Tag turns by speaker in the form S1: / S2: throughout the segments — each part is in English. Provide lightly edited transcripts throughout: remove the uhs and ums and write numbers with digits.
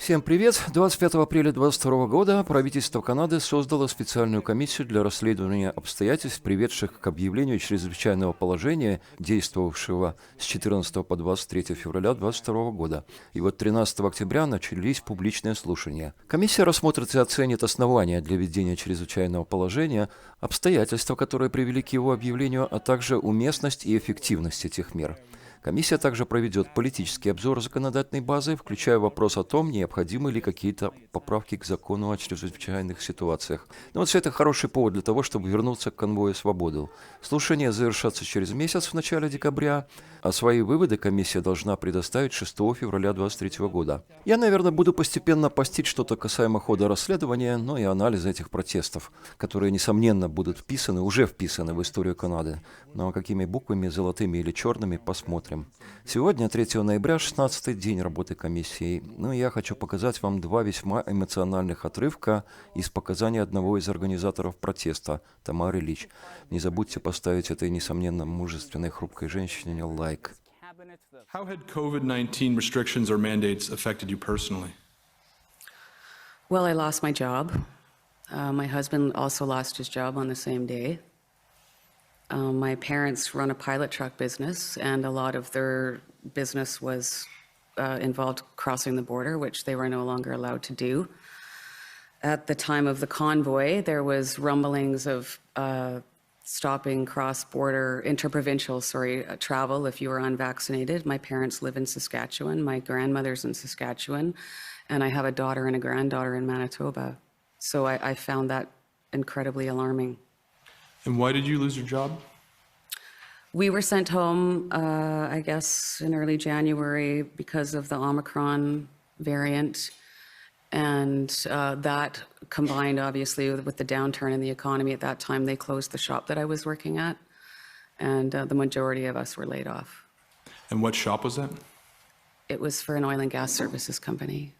S1: Всем привет! 25 апреля 2022 года правительство Канады создало специальную комиссию для расследования обстоятельств, приведших к объявлению чрезвычайного положения, действовавшего с 14 по 23 февраля 2022 года. И вот 13 октября начались публичные слушания. Комиссия рассмотрит и оценит основания для введения чрезвычайного положения, обстоятельства, которые привели к его объявлению, а также уместность и эффективность этих мер. Комиссия также проведет политический обзор законодательной базы, включая вопрос о том, необходимы ли какие-то поправки к закону о чрезвычайных ситуациях. Но вот все это хороший повод для того, чтобы вернуться к Конвою Свободы. Слушания завершатся через месяц в начале декабря, а свои выводы комиссия должна предоставить 6 февраля 2023 года. Я, наверное, буду постепенно постить что-то касаемо хода расследования, но и анализа этих протестов, которые, несомненно, будут уже вписаны в историю Канады. Но какими буквами, золотыми или черными, посмотрим. Сегодня, 3 ноября, 16-й день работы комиссии. Ну и я хочу показать вам два весьма эмоциональных отрывка из показаний одного из организаторов протеста, Тамары Лич. Не забудьте поставить этой, несомненно, мужественной, хрупкой женщине лайк.
S2: How had COVID-19 restrictions or mandates affected you personally?
S3: Well, I lost my job. My husband also lost his job on the same day. My parents run a pilot truck business, and a lot of their business was involved crossing the border, which they were no longer allowed to do. At the time of the convoy, there was rumblings of stopping cross-border, interprovincial, travel if you were unvaccinated. My parents live in Saskatchewan. My grandmother's in Saskatchewan, and I have a daughter and a granddaughter in Manitoba. So I found that incredibly alarming.
S2: And why did you lose your job?
S3: We were sent home, I guess, in early January because of the Omicron variant. And that combined, obviously, with the downturn in the economy at that time, they closed the shop that I was working at. And the majority of us were laid off.
S2: And what shop was that?
S3: It was for an oil and gas services company.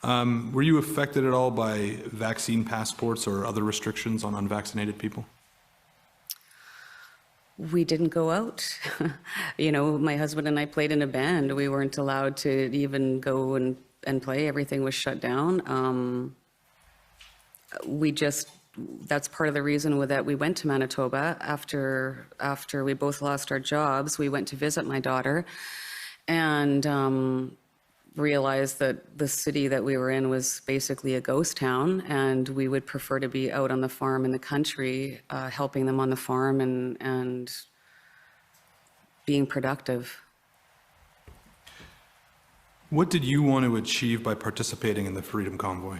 S2: Were you affected at all by vaccine passports or other restrictions on unvaccinated people?
S3: We didn't go out. You know, my husband and I played in a band. We weren't allowed to even go and play. Everything was shut down. That's part of the reason that we went to Manitoba. After we both lost our jobs, we went to visit my daughter and realized that the city that we were in was basically a ghost town, and we would prefer to be out on the farm in the country, helping them on the farm and being productive.
S2: What did you want to achieve by participating in the Freedom Convoy?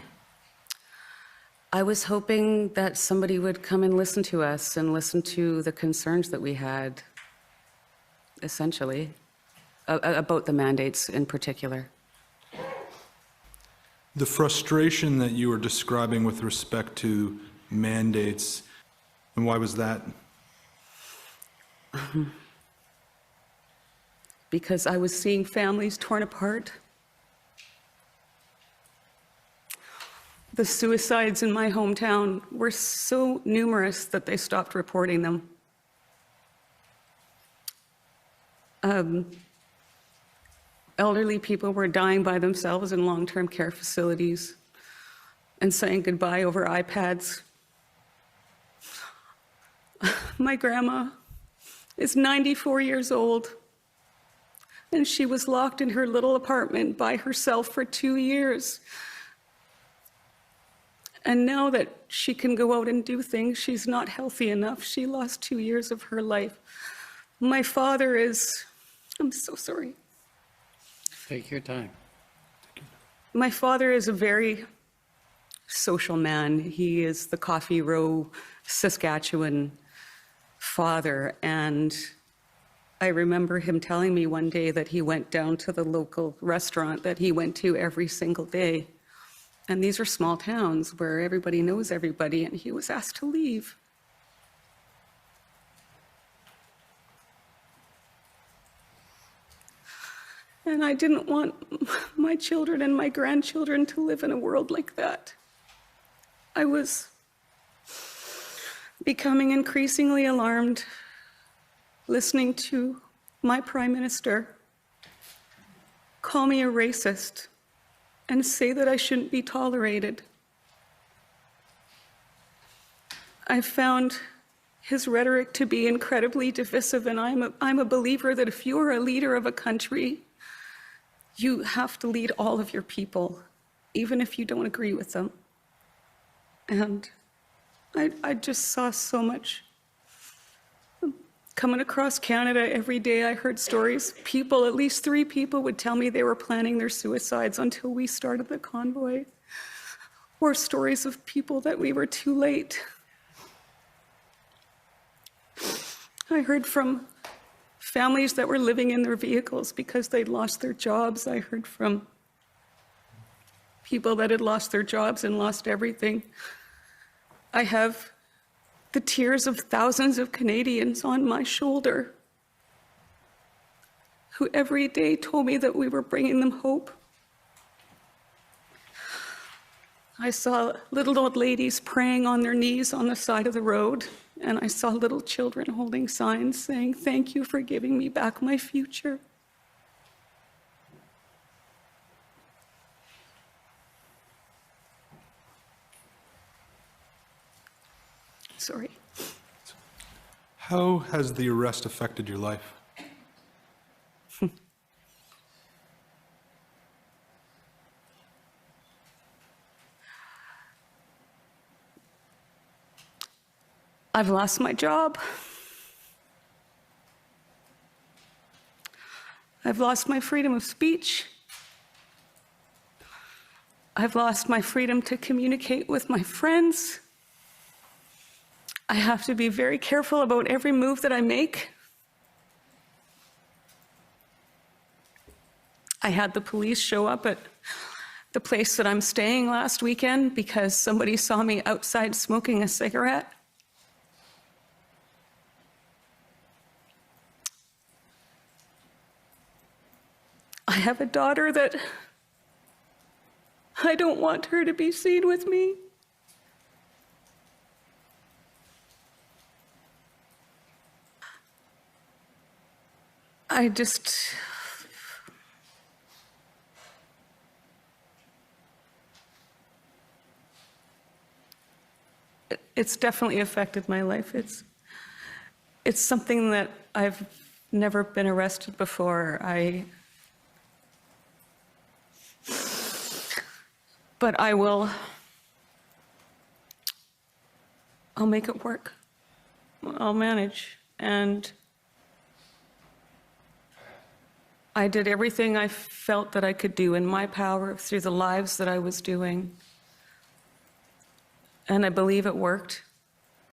S3: I was hoping that somebody would come and listen to us and listen to the concerns that we had, essentially, about the mandates in particular.
S2: The frustration that you were describing with respect to mandates, and why was that?
S3: Because I was seeing families torn apart. The suicides in my hometown were so numerous that they stopped reporting them. Elderly people were dying by themselves in long-term care facilities and saying goodbye over iPads. My grandma is 94 years old, and she was locked in her little apartment by herself for 2 years. And now that she can go out and do things, she's not healthy enough. She lost 2 years of her life. My father is, I'm so sorry.
S4: Take your time.
S3: My father is a very social man. He is the Coffee Row, Saskatchewan father. And I remember him telling me one day that he went down to the local restaurant that he went to every single day. And these are small towns where everybody knows everybody, and he was asked to leave. And I didn't want my children and my grandchildren to live in a world like that. I was becoming increasingly alarmed, listening to my Prime Minister call me a racist and say that I shouldn't be tolerated. I found his rhetoric to be incredibly divisive, and I'm a believer that if you are a leader of a country, you have to lead all of your people, even if you don't agree with them. And I just saw so much. Coming across Canada every day, I heard stories. People, at least 3 people, would tell me they were planning their suicides until we started the convoy. Or stories of people that we were too late. I heard from families that were living in their vehicles because they'd lost their jobs. I heard from people that had lost their jobs and lost everything. I have the tears of thousands of Canadians on my shoulder who every day told me that we were bringing them hope. I saw little old ladies praying on their knees on the side of the road, and I saw little children holding signs saying, "Thank you for giving me back my future." Sorry.
S2: How has the arrest affected your life?
S3: I've lost my job. I've lost my freedom of speech. I've lost my freedom to communicate with my friends. I have to be very careful about every move that I make. I had the police show up at the place that I'm staying last weekend because somebody saw me outside smoking a cigarette. I have a daughter that I don't want her to be seen with me. It's definitely affected my life. It's something that I've never been arrested before. But I'll make it work. I'll manage. And I did everything I felt that I could do in my power through the lives that I was doing. And I believe it worked.